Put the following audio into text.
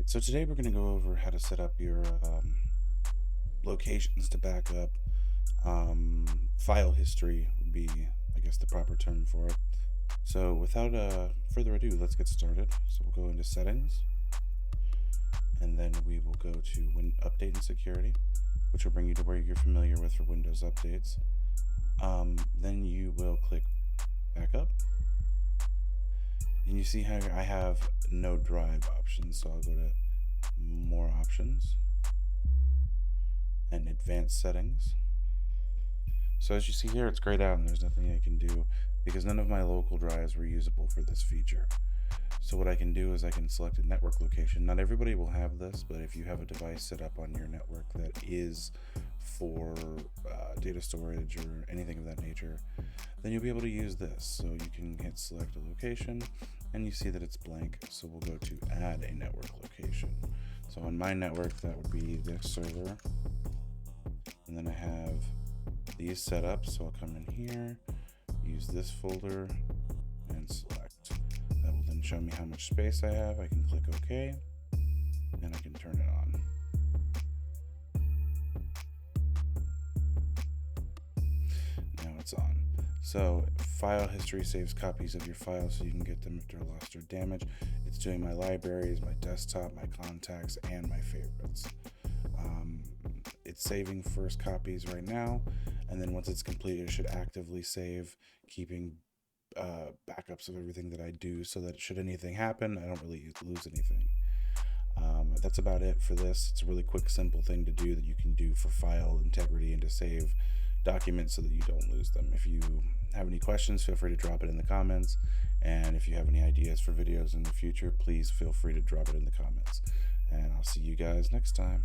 So today we're going to go over how to set up your locations to back up. File history would be, I guess, the proper term for it. So without further ado, let's get started. So we'll go into settings, and then we will go to update and security, which will bring you to where you're familiar with for Windows updates. Then you will click backup, and you see how I have no drive options, so I'll go to more options and advanced settings. So as you see here, it's grayed out and there's nothing I can do because none of my local drives were usable for this feature. So what I can do is I can select a network location. Not everybody will have this, but if you have a device set up on your network that is for data storage or anything of that nature, then you'll be able to use this. So you can hit select a location and you see that it's blank. So we'll go to add a network location. So on my network, that would be this server. And then I have these set up. So I'll come in here, use this folder and select. That will then show me how much space I have. I can click OK and I can turn it on. Now it's on. So file history saves copies of your files so you can get them if they're lost or damaged. It's doing my libraries, my desktop, my contacts, and my favorites. It's saving first copies right now, and then once it's complete, it should actively save, keeping backups of everything that I do so that should anything happen, I don't really lose anything. That's about it for this. It's a really quick, simple thing to do that you can do for file integrity and to save documents so that you don't lose them. If you have any questions, feel free to drop it in the comments. And if you have any ideas for videos in the future, please feel free to drop it in the comments. And I'll see you guys next time.